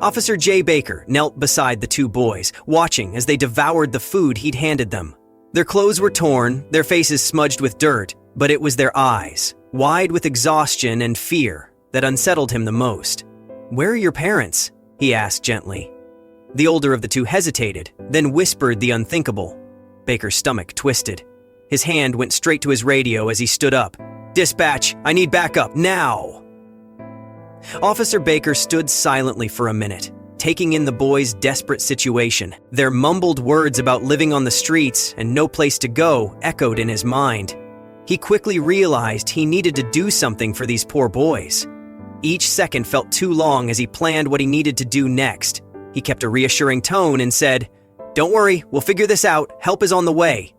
Officer J. Baker knelt beside the two boys, watching as they devoured the food he'd handed them. Their clothes were torn, their faces smudged with dirt, but it was their eyes, wide with exhaustion and fear, that unsettled him the most. "Where are your parents?" he asked gently. The older of the two hesitated, then whispered the unthinkable. Baker's stomach twisted. His hand went straight to his radio as he stood up. "Dispatch, I need backup, now!" Officer Baker stood silently for a minute, taking in the boys' desperate situation. Their mumbled words about living on the streets and no place to go echoed in his mind. He quickly realized he needed to do something for these poor boys. Each second felt too long as he planned what he needed to do next. He kept a reassuring tone and said, "Don't worry, we'll figure this out. Help is on the way."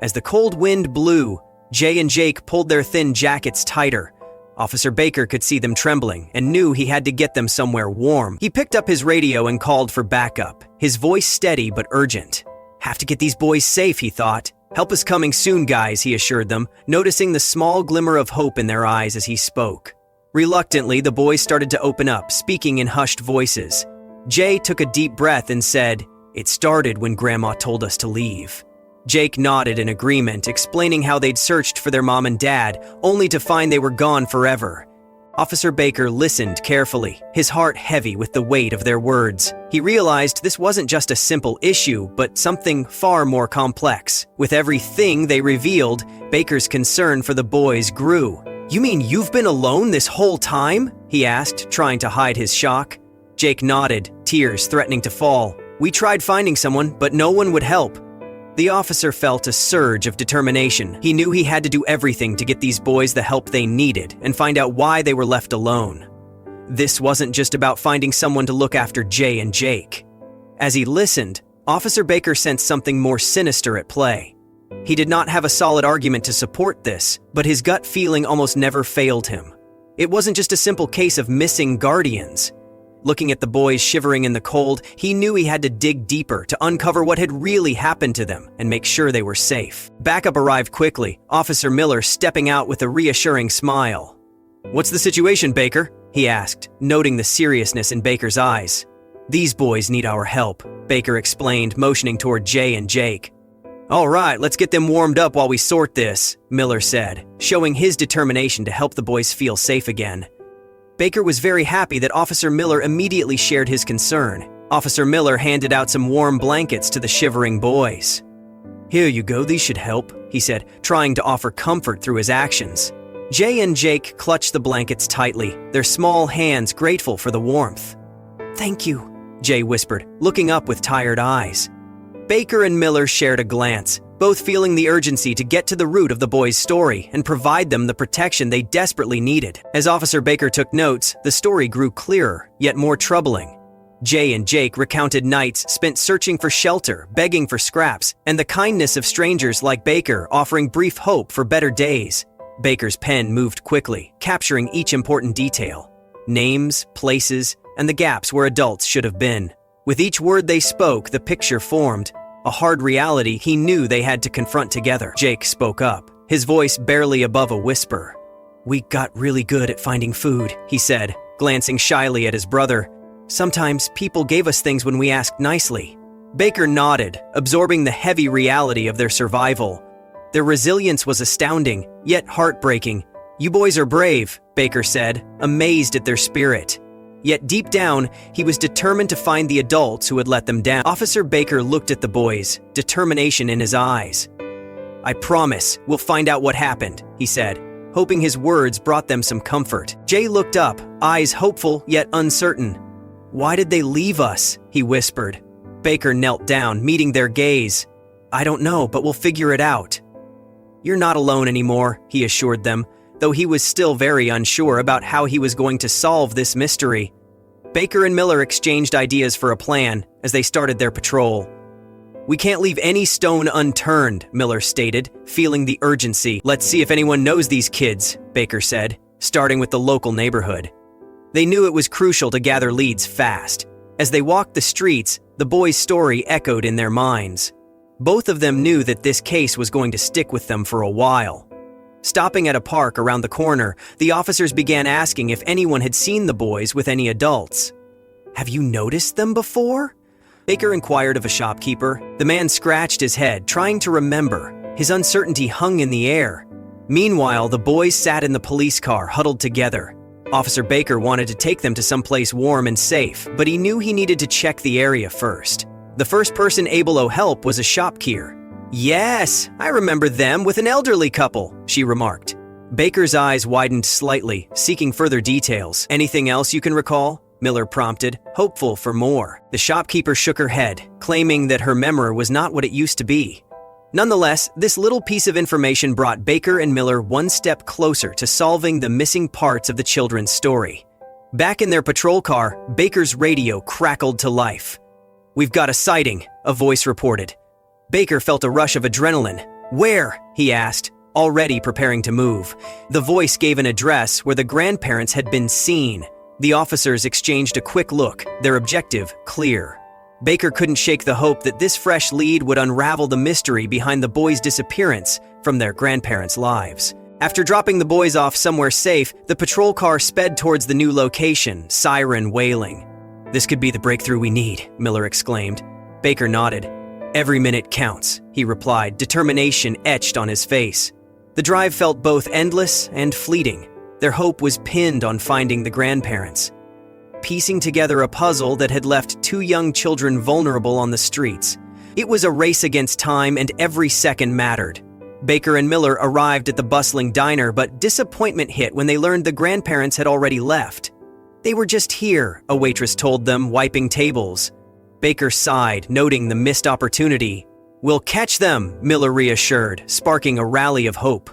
As the cold wind blew, Jay and Jake pulled their thin jackets tighter. Officer Baker could see them trembling and knew he had to get them somewhere warm. He picked up his radio and called for backup, his voice steady but urgent. "Have to get these boys safe," he thought. "Help is coming soon, guys," he assured them, noticing the small glimmer of hope in their eyes as he spoke. Reluctantly, the boys started to open up, speaking in hushed voices. Jay took a deep breath and said, "It started when Grandma told us to leave." Jake nodded in agreement, explaining how they'd searched for their mom and dad, only to find they were gone forever. Officer Baker listened carefully, his heart heavy with the weight of their words. He realized this wasn't just a simple issue, but something far more complex. With everything they revealed, Baker's concern for the boys grew. "You mean you've been alone this whole time?" he asked, trying to hide his shock. Jake nodded, tears threatening to fall. "We tried finding someone, but no one would help." The officer felt a surge of determination. He knew he had to do everything to get these boys the help they needed and find out why they were left alone. This wasn't just about finding someone to look after Jay and Jake. As he listened, Officer Baker sensed something more sinister at play. He did not have a solid argument to support this, but his gut feeling almost never failed him. It wasn't just a simple case of missing guardians. Looking at the boys shivering in the cold, he knew he had to dig deeper to uncover what had really happened to them and make sure they were safe. Backup arrived quickly, Officer Miller stepping out with a reassuring smile. "What's the situation, Baker?" he asked, noting the seriousness in Baker's eyes. "These boys need our help," Baker explained, motioning toward Jay and Jake. "All right, let's get them warmed up while we sort this," Miller said, showing his determination to help the boys feel safe again. Baker was very happy that Officer Miller immediately shared his concern. Officer Miller handed out some warm blankets to the shivering boys. "Here you go, these should help," he said, trying to offer comfort through his actions. Jay and Jake clutched the blankets tightly, their small hands grateful for the warmth. "Thank you," Jay whispered, looking up with tired eyes. Baker and Miller shared a glance, both feeling the urgency to get to the root of the boys' story and provide them the protection they desperately needed. As Officer Baker took notes, the story grew clearer, yet more troubling. Jay and Jake recounted nights spent searching for shelter, begging for scraps, and the kindness of strangers like Baker offering brief hope for better days. Baker's pen moved quickly, capturing each important detail. Names, places, and the gaps where adults should have been. With each word they spoke, the picture formed. A hard reality he knew they had to confront together. Jake spoke up, his voice barely above a whisper. "We got really good at finding food," he said, glancing shyly at his brother. "Sometimes people gave us things when we asked nicely." Baker nodded, absorbing the heavy reality of their survival. Their resilience was astounding, yet heartbreaking. "You boys are brave," Baker said, amazed at their spirit. Yet deep down, he was determined to find the adults who had let them down. Officer Baker looked at the boys, determination in his eyes. "I promise, we'll find out what happened," he said, hoping his words brought them some comfort. Jay looked up, eyes hopeful yet uncertain. "Why did they leave us?" he whispered. Baker knelt down, meeting their gaze. "I don't know, but we'll figure it out." "You're not alone anymore," he assured them, though he was still very unsure about how he was going to solve this mystery. Baker and Miller exchanged ideas for a plan as they started their patrol. "We can't leave any stone unturned," Miller stated, feeling the urgency. "Let's see if anyone knows these kids," Baker said, starting with the local neighborhood. They knew it was crucial to gather leads fast. As they walked the streets, the boys' story echoed in their minds. Both of them knew that this case was going to stick with them for a while. Stopping at a park around the corner, the officers began asking if anyone had seen the boys with any adults. "Have you noticed them before?" Baker inquired of a shopkeeper. The man scratched his head, trying to remember. His uncertainty hung in the air. Meanwhile, the boys sat in the police car, huddled together. Officer Baker wanted to take them to someplace warm and safe, but he knew he needed to check the area first. The first person able to help was a shopkeeper. "Yes, I remember them with an elderly couple," she remarked. Baker's eyes widened slightly, seeking further details. "Anything else you can recall?" Miller prompted, hopeful for more. The shopkeeper shook her head, claiming that her memory was not what it used to be. Nonetheless, this little piece of information brought Baker and Miller one step closer to solving the missing parts of the children's story. Back in their patrol car, Baker's radio crackled to life. "We've got a sighting," a voice reported. Baker felt a rush of adrenaline. "Where?" he asked, already preparing to move. The voice gave an address where the grandparents had been seen. The officers exchanged a quick look, their objective clear. Baker couldn't shake the hope that this fresh lead would unravel the mystery behind the boys' disappearance from their grandparents' lives. After dropping the boys off somewhere safe, the patrol car sped towards the new location, siren wailing. "This could be the breakthrough we need," Miller exclaimed. Baker nodded. "Every minute counts," he replied, determination etched on his face. The drive felt both endless and fleeting. Their hope was pinned on finding the grandparents. Piecing together a puzzle that had left two young children vulnerable on the streets. It was a race against time, and every second mattered. Baker and Miller arrived at the bustling diner, but disappointment hit when they learned the grandparents had already left. "They were just here," a waitress told them, wiping tables. Baker sighed, noting the missed opportunity. "We'll catch them," Miller reassured, sparking a rally of hope.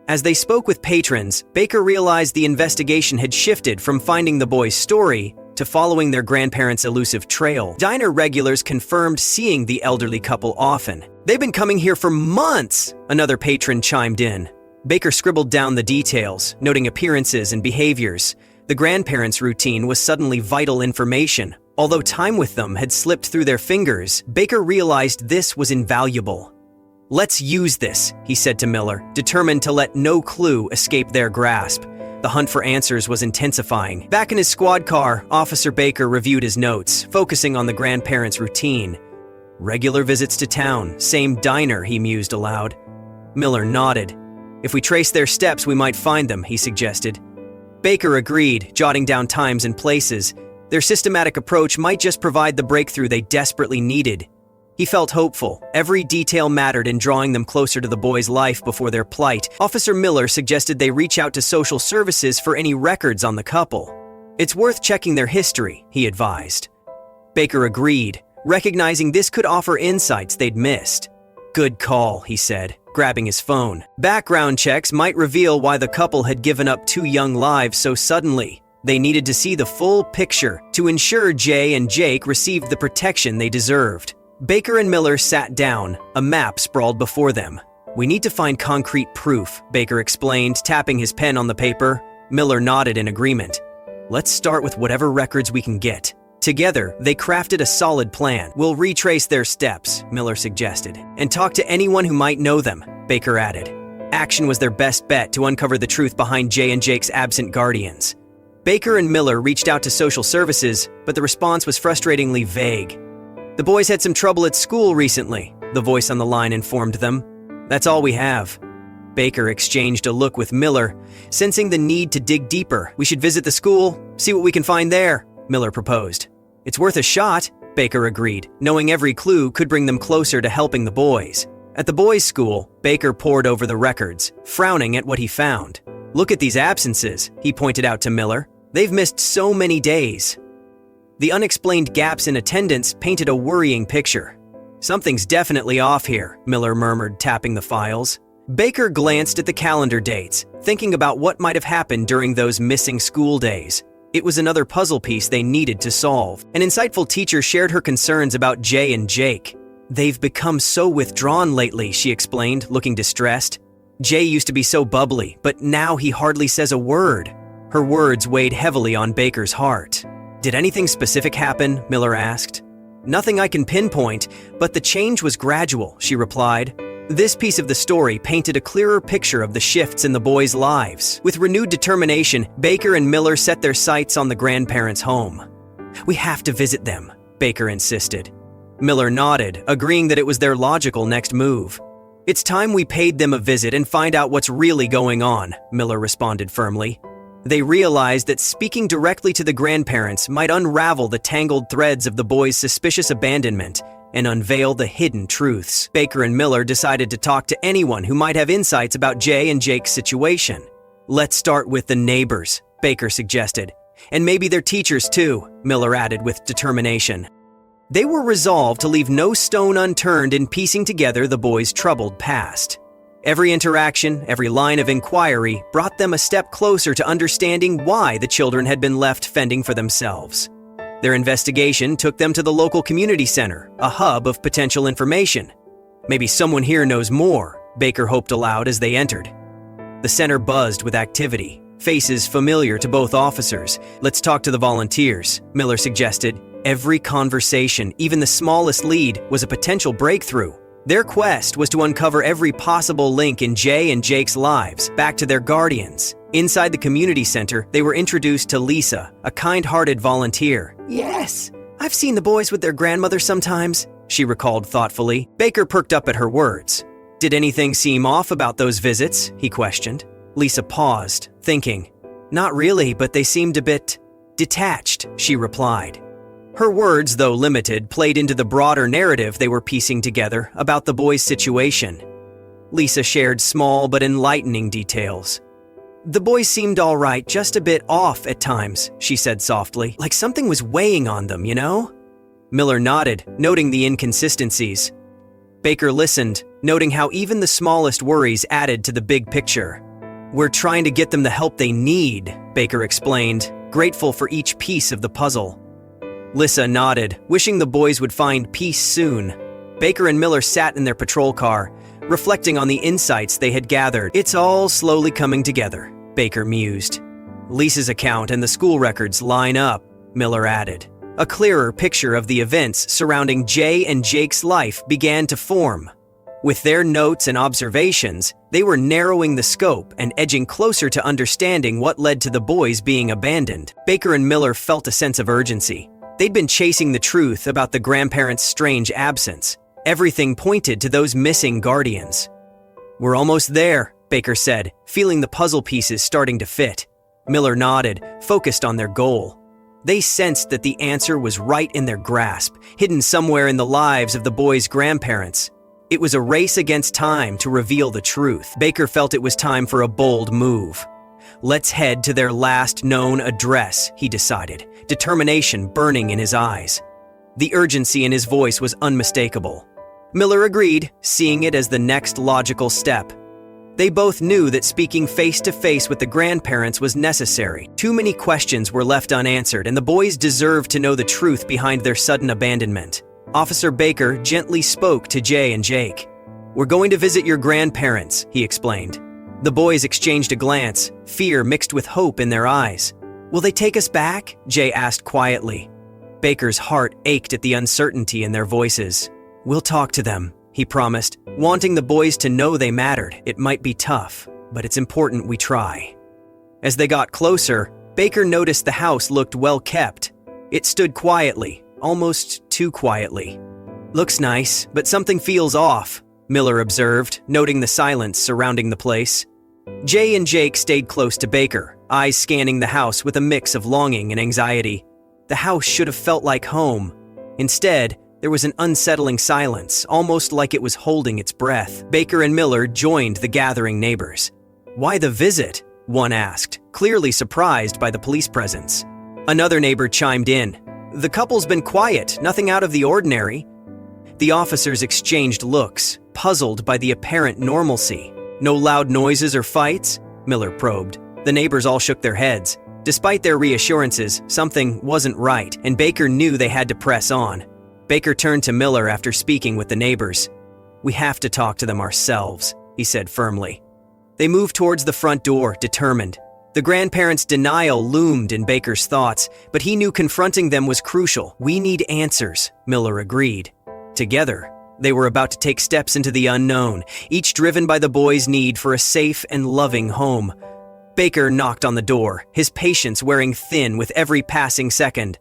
As they spoke with patrons, Baker realized the investigation had shifted from finding the boys' story to following their grandparents' elusive trail. Diner regulars confirmed seeing the elderly couple often. "They've been coming here for months," another patron chimed in. Baker scribbled down the details, noting appearances and behaviors. The grandparents' routine was suddenly vital information. Although time with them had slipped through their fingers, Baker realized this was invaluable. "Let's use this," he said to Miller, determined to let no clue escape their grasp. The hunt for answers was intensifying. Back in his squad car, Officer Baker reviewed his notes, focusing on the grandparents' routine. "Regular visits to town, same diner," he mused aloud. Miller nodded. "If we trace their steps, we might find them," he suggested. Baker agreed, jotting down times and places. Their systematic approach might just provide the breakthrough they desperately needed. He felt hopeful. Every detail mattered in drawing them closer to the boys' life before their plight. Officer Miller suggested they reach out to social services for any records on the couple. "It's worth checking their history," he advised. Baker agreed, recognizing this could offer insights they'd missed. "Good call," he said, grabbing his phone. Background checks might reveal why the couple had given up two young lives so suddenly. They needed to see the full picture to ensure Jay and Jake received the protection they deserved. Baker and Miller sat down, a map sprawled before them. "We need to find concrete proof," Baker explained, tapping his pen on the paper. Miller nodded in agreement. "Let's start with whatever records we can get." Together, they crafted a solid plan. "We'll retrace their steps," Miller suggested, "and talk to anyone who might know them," Baker added. Action was their best bet to uncover the truth behind Jay and Jake's absent guardians. Baker and Miller reached out to social services, but the response was frustratingly vague. "The boys had some trouble at school recently," the voice on the line informed them. "That's all we have." Baker exchanged a look with Miller, sensing the need to dig deeper. "We should visit the school, see what we can find there," Miller proposed. "It's worth a shot," Baker agreed, knowing every clue could bring them closer to helping the boys. At the boys' school, Baker pored over the records, frowning at what he found. "Look at these absences," he pointed out to Miller. "They've missed so many days." The unexplained gaps in attendance painted a worrying picture. "Something's definitely off here," Miller murmured, tapping the files. Baker glanced at the calendar dates, thinking about what might have happened during those missing school days. It was another puzzle piece they needed to solve. An insightful teacher shared her concerns about Jay and Jake. "They've become so withdrawn lately," she explained, looking distressed. "Jay used to be so bubbly, but now he hardly says a word." Her words weighed heavily on Baker's heart. "Did anything specific happen?" Miller asked. "Nothing I can pinpoint, but the change was gradual," she replied. This piece of the story painted a clearer picture of the shifts in the boys' lives. With renewed determination, Baker and Miller set their sights on the grandparents' home. "We have to visit them," Baker insisted. Miller nodded, agreeing that it was their logical next move. "It's time we paid them a visit and find out what's really going on," Miller responded firmly. They realized that speaking directly to the grandparents might unravel the tangled threads of the boys' suspicious abandonment and unveil the hidden truths. Baker and Miller decided to talk to anyone who might have insights about Jay and Jake's situation. "Let's start with the neighbors," Baker suggested. "And maybe their teachers too," Miller added with determination. They were resolved to leave no stone unturned in piecing together the boys' troubled past. Every interaction, every line of inquiry brought them a step closer to understanding why the children had been left fending for themselves. Their investigation took them to the local community center, a hub of potential information. "Maybe someone here knows more," Baker hoped aloud as they entered. The center buzzed with activity, faces familiar to both officers. "Let's talk to the volunteers," Miller suggested. Every conversation, even the smallest lead, was a potential breakthrough. Their quest was to uncover every possible link in Jay and Jake's lives back to their guardians. Inside the community center, they were introduced to Lisa, a kind-hearted volunteer. "Yes, I've seen the boys with their grandmother sometimes," she recalled thoughtfully. Baker perked up at her words. "Did anything seem off about those visits?" he questioned. Lisa paused, thinking. "Not really, but they seemed a bit detached," she replied. Her words, though limited, played into the broader narrative they were piecing together about the boys' situation. Lisa shared small but enlightening details. "The boys seemed all right, just a bit off at times," she said softly. "Like something was weighing on them, you know?" Miller nodded, noting the inconsistencies. Baker listened, noting how even the smallest worries added to the big picture. "We're trying to get them the help they need," Baker explained, grateful for each piece of the puzzle. Lisa nodded, wishing the boys would find peace soon. Baker and Miller sat in their patrol car, reflecting on the insights they had gathered. "It's all slowly coming together," Baker mused. "Lisa's account and the school records line up," Miller added. A clearer picture of the events surrounding Jay and Jake's life began to form. With their notes and observations, they were narrowing the scope and edging closer to understanding what led to the boys being abandoned. Baker and Miller felt a sense of urgency. They'd been chasing the truth about the grandparents' strange absence. Everything pointed to those missing guardians. "We're almost there," Baker said, feeling the puzzle pieces starting to fit. Miller nodded, focused on their goal. They sensed that the answer was right in their grasp, hidden somewhere in the lives of the boys' grandparents. It was a race against time to reveal the truth. Baker felt it was time for a bold move. "Let's head to their last known address," he decided, determination burning in his eyes. The urgency in his voice was unmistakable. Miller agreed, seeing it as the next logical step. They both knew that speaking face-to-face with the grandparents was necessary. Too many questions were left unanswered, and the boys deserved to know the truth behind their sudden abandonment. Officer Baker gently spoke to Jay and Jake. "We're going to visit your grandparents," he explained. The boys exchanged a glance, fear mixed with hope in their eyes. "Will they take us back?" Jay asked quietly. Baker's heart ached at the uncertainty in their voices. "We'll talk to them," he promised, wanting the boys to know they mattered. "It might be tough, but it's important we try." As they got closer, Baker noticed the house looked well kept. It stood quietly, almost too quietly. "Looks nice, but something feels off," Miller observed, noting the silence surrounding the place. Jay and Jake stayed close to Baker, eyes scanning the house with a mix of longing and anxiety. The house should have felt like home. Instead, there was an unsettling silence, almost like it was holding its breath. Baker and Miller joined the gathering neighbors. "Why the visit?" one asked, clearly surprised by the police presence. Another neighbor chimed in. "The couple's been quiet, nothing out of the ordinary." The officers exchanged looks, puzzled by the apparent normalcy. "No loud noises or fights?" Miller probed. The neighbors all shook their heads. Despite their reassurances, something wasn't right, and Baker knew they had to press on. Baker turned to Miller after speaking with the neighbors. "We have to talk to them ourselves," he said firmly. They moved towards the front door, determined. The grandparents' denial loomed in Baker's thoughts, but he knew confronting them was crucial. "We need answers," Miller agreed. Together, they were about to take steps into the unknown, each driven by the boys' need for a safe and loving home. Baker knocked on the door, his patience wearing thin with every passing second.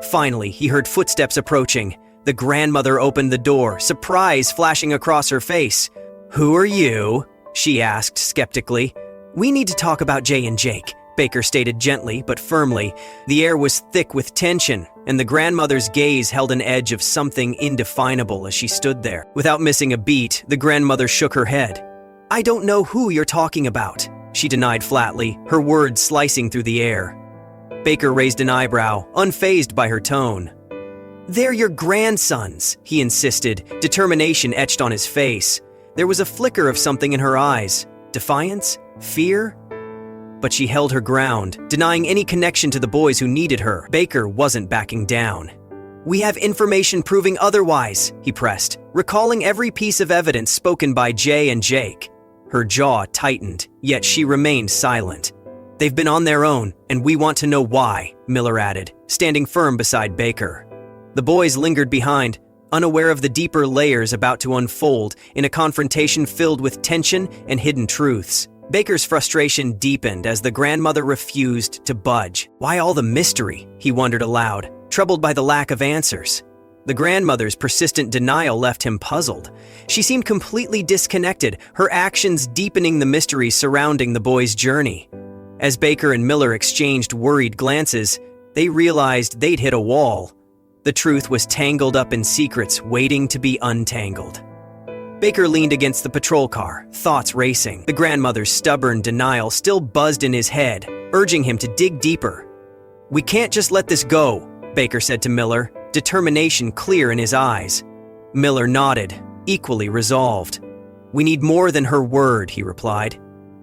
Finally, he heard footsteps approaching. The grandmother opened the door, surprise flashing across her face. "Who are you?" she asked skeptically. "We need to talk about Jay and Jake," Baker stated gently but firmly. The air was thick with tension, and the grandmother's gaze held an edge of something indefinable as she stood there. Without missing a beat, the grandmother shook her head. "I don't know who you're talking about," she denied flatly, her words slicing through the air. Baker raised an eyebrow, unfazed by her tone. "They're your grandsons," he insisted, determination etched on his face. There was a flicker of something in her eyes. Defiance? Fear? But she held her ground, denying any connection to the boys who needed her. Baker wasn't backing down. "We have information proving otherwise," he pressed, recalling every piece of evidence spoken by Jay and Jake. Her jaw tightened, yet she remained silent. "They've been on their own, and we want to know why," Miller added, standing firm beside Baker. The boys lingered behind, unaware of the deeper layers about to unfold in a confrontation filled with tension and hidden truths. Baker's frustration deepened as the grandmother refused to budge. Why all the mystery? He wondered aloud, troubled by the lack of answers. The grandmother's persistent denial left him puzzled. She seemed completely disconnected, her actions deepening the mystery surrounding the boys' journey. As Baker and Miller exchanged worried glances, they realized they'd hit a wall. The truth was tangled up in secrets waiting to be untangled. Baker leaned against the patrol car, thoughts racing. The grandmother's stubborn denial still buzzed in his head, urging him to dig deeper. "We can't just let this go," Baker said to Miller, determination clear in his eyes. Miller nodded, equally resolved. "We need more than her word," he replied.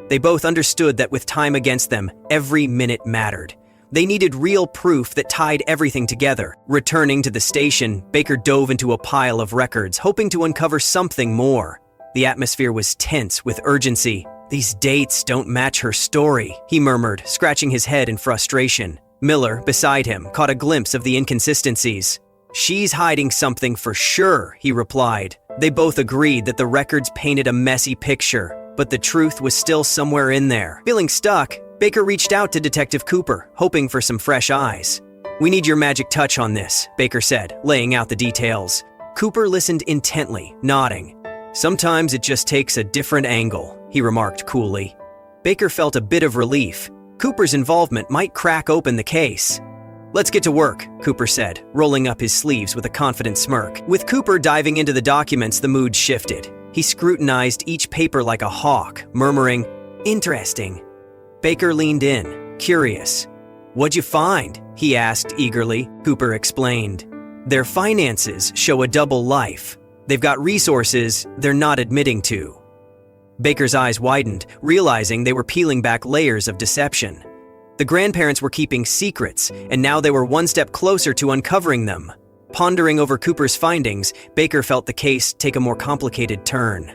They both understood that with time against them, every minute mattered. They needed real proof that tied everything together. Returning to the station, Baker dove into a pile of records, hoping to uncover something more. The atmosphere was tense with urgency. "These dates don't match her story," he murmured, scratching his head in frustration. Miller, beside him, caught a glimpse of the inconsistencies. "She's hiding something for sure," he replied. They both agreed that the records painted a messy picture, but the truth was still somewhere in there. Feeling stuck, Baker reached out to Detective Cooper, hoping for some fresh eyes. "We need your magic touch on this," Baker said, laying out the details. Cooper listened intently, nodding. "Sometimes it just takes a different angle," he remarked coolly. Baker felt a bit of relief. Cooper's involvement might crack open the case. "Let's get to work," Cooper said, rolling up his sleeves with a confident smirk. With Cooper diving into the documents, the mood shifted. He scrutinized each paper like a hawk, murmuring, "Interesting." Baker leaned in, curious. "What'd you find?" he asked eagerly. Cooper explained. "Their finances show a double life. They've got resources they're not admitting to." Baker's eyes widened, realizing they were peeling back layers of deception. The grandparents were keeping secrets, and now they were one step closer to uncovering them. Pondering over Cooper's findings, Baker felt the case take a more complicated turn.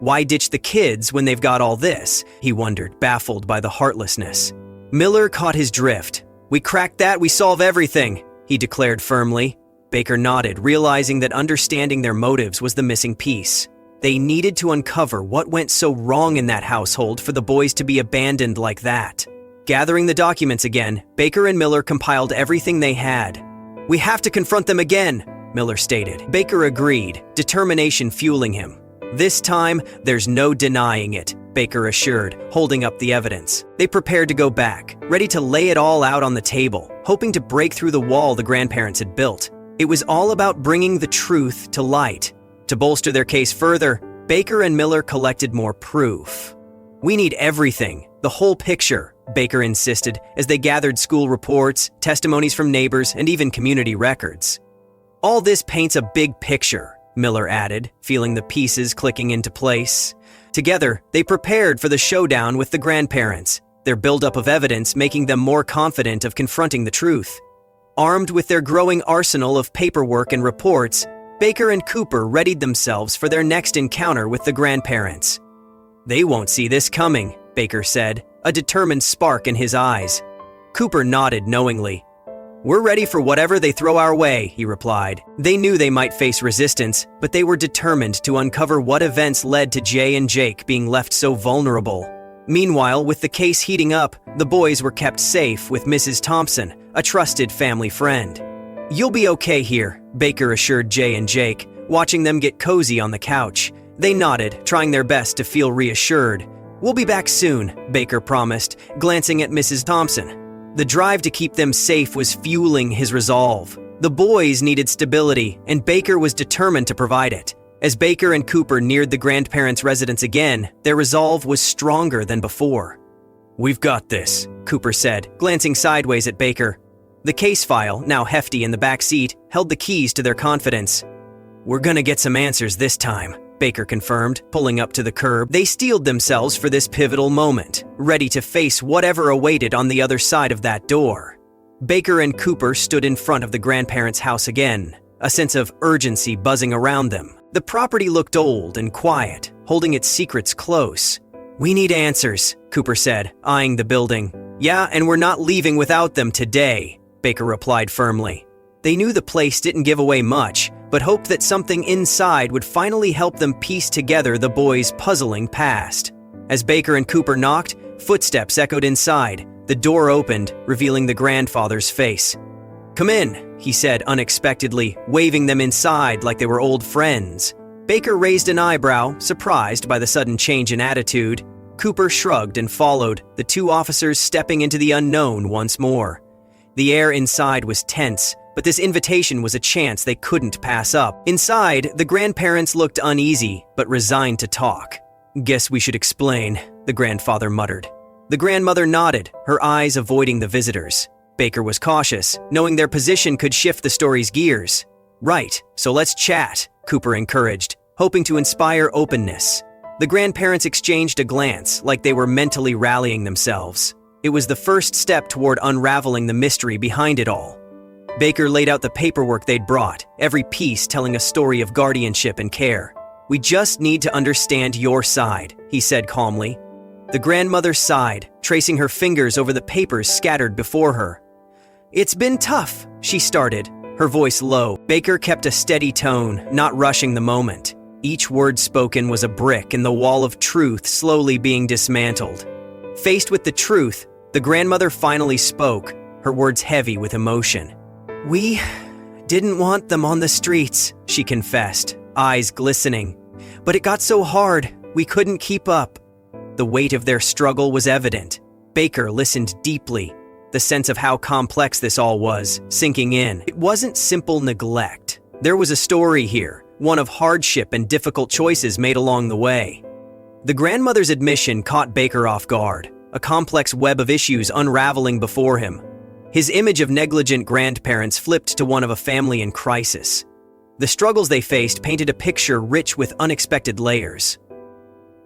Why ditch the kids when they've got all this? He wondered, baffled by the heartlessness. Miller caught his drift. "We cracked that, we solve everything," he declared firmly. Baker nodded, realizing that understanding their motives was the missing piece. They needed to uncover what went so wrong in that household for the boys to be abandoned like that. Gathering the documents again, Baker and Miller compiled everything they had. "We have to confront them again," Miller stated. Baker agreed, determination fueling him. "This time, there's no denying it," Baker assured, holding up the evidence. They prepared to go back, ready to lay it all out on the table, hoping to break through the wall the grandparents had built. It was all about bringing the truth to light. To bolster their case further, Baker and Miller collected more proof. "We need everything, the whole picture," Baker insisted as they gathered school reports, testimonies from neighbors, and even community records. "All this paints a big picture," Miller added, feeling the pieces clicking into place. Together, they prepared for the showdown with the grandparents, their buildup of evidence making them more confident of confronting the truth. Armed with their growing arsenal of paperwork and reports, Baker and Cooper readied themselves for their next encounter with the grandparents. "They won't see this coming," Baker said, a determined spark in his eyes. Cooper nodded knowingly. "We're ready for whatever they throw our way," he replied. They knew they might face resistance, but they were determined to uncover what events led to Jay and Jake being left so vulnerable. Meanwhile, with the case heating up, the boys were kept safe with Mrs. Thompson, a trusted family friend. "You'll be okay here," Baker assured Jay and Jake, watching them get cozy on the couch. They nodded, trying their best to feel reassured. "We'll be back soon," Baker promised, glancing at Mrs. Thompson. The drive to keep them safe was fueling his resolve. The boys needed stability, and Baker was determined to provide it. As Baker and Cooper neared the grandparents' residence again, their resolve was stronger than before. "We've got this," Cooper said, glancing sideways at Baker. The case file, now hefty in the back seat, held the keys to their confidence. "We're gonna get some answers this time," Baker confirmed, pulling up to the curb. They steeled themselves for this pivotal moment, ready to face whatever awaited on the other side of that door. Baker and Cooper stood in front of the grandparents' house again, a sense of urgency buzzing around them. The property looked old and quiet, holding its secrets close. "We need answers," Cooper said, eyeing the building. "Yeah, and we're not leaving without them today," Baker replied firmly. They knew the place didn't give away much, but hoped that something inside would finally help them piece together the boys' puzzling past. As Baker and Cooper knocked, footsteps echoed inside. The door opened, revealing the grandfather's face. "Come in," he said unexpectedly, waving them inside like they were old friends. Baker raised an eyebrow, surprised by the sudden change in attitude. Cooper shrugged and followed, the two officers stepping into the unknown once more. The air inside was tense, but this invitation was a chance they couldn't pass up. Inside, the grandparents looked uneasy, but resigned to talk. "Guess we should explain," the grandfather muttered. The grandmother nodded, her eyes avoiding the visitors. Baker was cautious, knowing their position could shift the story's gears. "Right, so let's chat," Cooper encouraged, hoping to inspire openness. The grandparents exchanged a glance, like they were mentally rallying themselves. It was the first step toward unraveling the mystery behind it all. Baker laid out the paperwork they'd brought, every piece telling a story of guardianship and care. "We just need to understand your side," he said calmly. The grandmother sighed, tracing her fingers over the papers scattered before her. "It's been tough," she started, her voice low. Baker kept a steady tone, not rushing the moment. Each word spoken was a brick in the wall of truth slowly being dismantled. Faced with the truth, the grandmother finally spoke, her words heavy with emotion. "We didn't want them on the streets," she confessed, eyes glistening. "But it got so hard, we couldn't keep up." The weight of their struggle was evident. Baker listened deeply, the sense of how complex this all was sinking in. It wasn't simple neglect. There was a story here, one of hardship and difficult choices made along the way. The grandmother's admission caught Baker off guard, a complex web of issues unraveling before him. His image of negligent grandparents flipped to one of a family in crisis. The struggles they faced painted a picture rich with unexpected layers.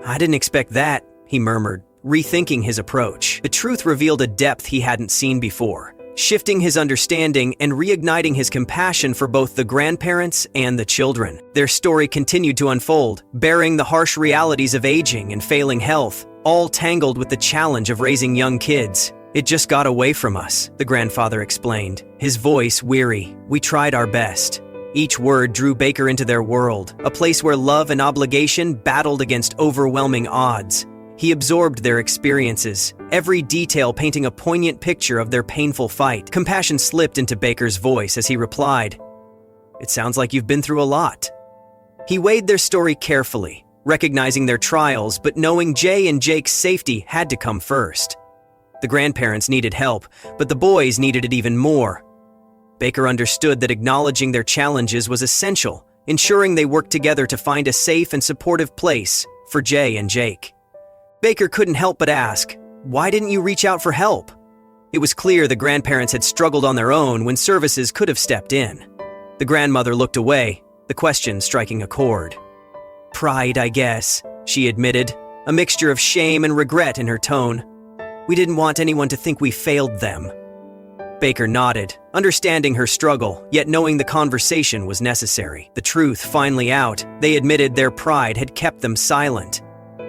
"I didn't expect that," he murmured, rethinking his approach. The truth revealed a depth he hadn't seen before, shifting his understanding and reigniting his compassion for both the grandparents and the children. Their story continued to unfold, bearing the harsh realities of aging and failing health, all tangled with the challenge of raising young kids. "It just got away from us," the grandfather explained, his voice weary. "We tried our best." Each word drew Baker into their world, a place where love and obligation battled against overwhelming odds. He absorbed their experiences, every detail painting a poignant picture of their painful fight. Compassion slipped into Baker's voice as he replied, "It sounds like you've been through a lot." He weighed their story carefully, recognizing their trials, but knowing Jay and Jake's safety had to come first. The grandparents needed help, but the boys needed it even more. Baker understood that acknowledging their challenges was essential, ensuring they worked together to find a safe and supportive place for Jay and Jake. Baker couldn't help but ask, "Why didn't you reach out for help?" It was clear the grandparents had struggled on their own when services could have stepped in. The grandmother looked away, the question striking a chord. "Pride, I guess," she admitted, a mixture of shame and regret in her tone. "We didn't want anyone to think we failed them." Baker nodded, understanding her struggle, yet knowing the conversation was necessary. The truth finally out, they admitted their pride had kept them silent.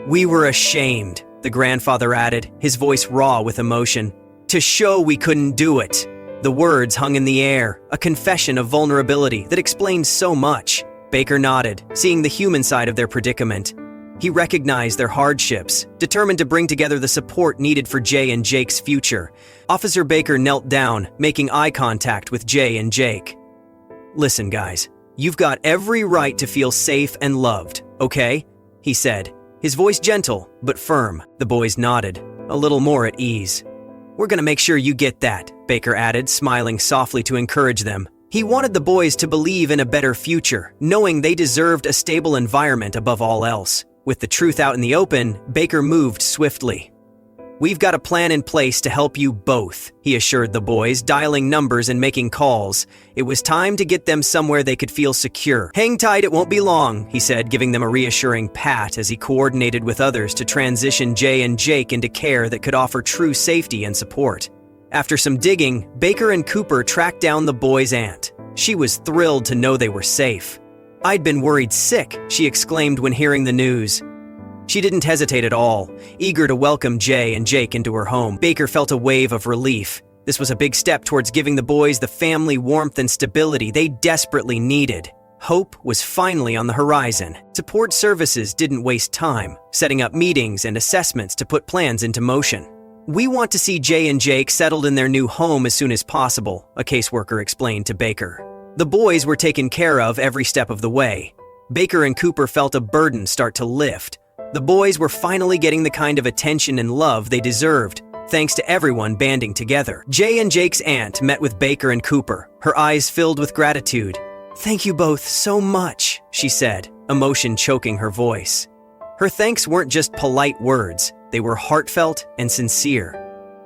"We were ashamed," the grandfather added, his voice raw with emotion, "to show we couldn't do it." The words hung in the air, a confession of vulnerability that explained so much. Baker nodded, seeing the human side of their predicament. He recognized their hardships, determined to bring together the support needed for Jay and Jake's future. Officer Baker knelt down, making eye contact with Jay and Jake. "Listen, guys, you've got every right to feel safe and loved, okay?" he said, his voice gentle but firm. The boys nodded, a little more at ease. "We're gonna make sure you get that," Baker added, smiling softly to encourage them. He wanted the boys to believe in a better future, knowing they deserved a stable environment above all else. With the truth out in the open, Baker moved swiftly. "We've got a plan in place to help you both," he assured the boys, dialing numbers and making calls. It was time to get them somewhere they could feel secure. "Hang tight, it won't be long," he said, giving them a reassuring pat as he coordinated with others to transition Jay and Jake into care that could offer true safety and support. After some digging, Baker and Cooper tracked down the boys' aunt. She was thrilled to know they were safe. "I'd been worried sick," she exclaimed when hearing the news. She didn't hesitate at all, eager to welcome Jay and Jake into her home. Baker felt a wave of relief. This was a big step towards giving the boys the family warmth and stability they desperately needed. Hope was finally on the horizon. Support services didn't waste time, setting up meetings and assessments to put plans into motion. "We want to see Jay and Jake settled in their new home as soon as possible," a caseworker explained to Baker. The boys were taken care of every step of the way. Baker and Cooper felt a burden start to lift. The boys were finally getting the kind of attention and love they deserved, thanks to everyone banding together. Jay and Jake's aunt met with Baker and Cooper, her eyes filled with gratitude. "Thank you both so much," she said, emotion choking her voice. Her thanks weren't just polite words, they were heartfelt and sincere.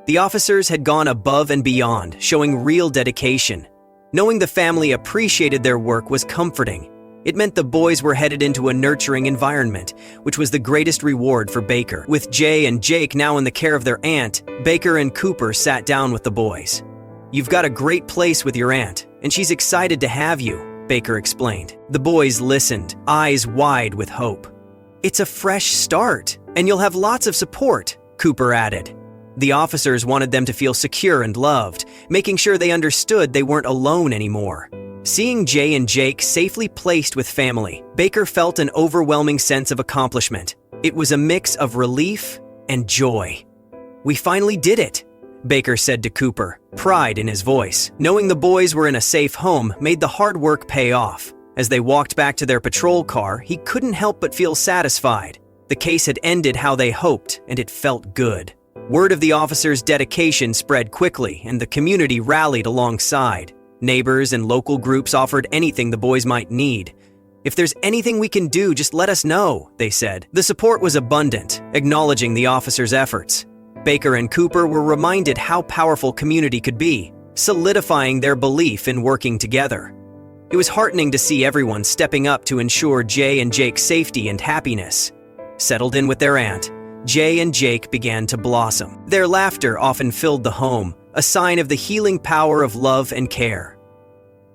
The officers had gone above and beyond, showing real dedication. Knowing the family appreciated their work was comforting. It meant the boys were headed into a nurturing environment, which was the greatest reward for Baker. With Jay and Jake now in the care of their aunt, Baker and Cooper sat down with the boys. "You've got a great place with your aunt, and she's excited to have you," Baker explained. The boys listened, eyes wide with hope. "It's a fresh start, and you'll have lots of support," Cooper added. The officers wanted them to feel secure and loved, making sure they understood they weren't alone anymore. Seeing Jay and Jake safely placed with family, Baker felt an overwhelming sense of accomplishment. It was a mix of relief and joy. "We finally did it," Baker said to Cooper, pride in his voice. Knowing the boys were in a safe home made the hard work pay off. As they walked back to their patrol car, he couldn't help but feel satisfied. The case had ended how they hoped, and it felt good. Word of the officers' dedication spread quickly, and the community rallied alongside. Neighbors and local groups offered anything the boys might need. "If there's anything we can do, just let us know," they said. The support was abundant, acknowledging the officers' efforts. Baker and Cooper were reminded how powerful community could be, solidifying their belief in working together. It was heartening to see everyone stepping up to ensure Jay and Jake's safety and happiness. Settled in with their aunt, Jay and Jake began to blossom. Their laughter often filled the home, a sign of the healing power of love and care.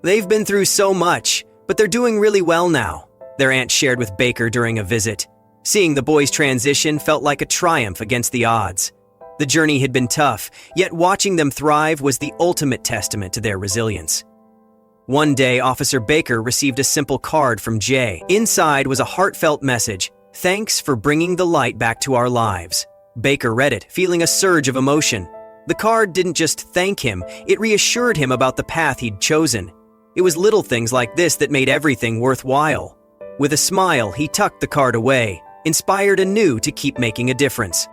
"They've been through so much, but they're doing really well now," their aunt shared with Baker during a visit. Seeing the boys transition felt like a triumph against the odds. The journey had been tough, yet watching them thrive was the ultimate testament to their resilience. One day, Officer Baker received a simple card from Jay. Inside was a heartfelt message: "Thanks for bringing the light back to our lives." Baker read it, feeling a surge of emotion. The card didn't just thank him, it reassured him about the path he'd chosen. It was little things like this that made everything worthwhile. With a smile, he tucked the card away, inspired anew to keep making a difference.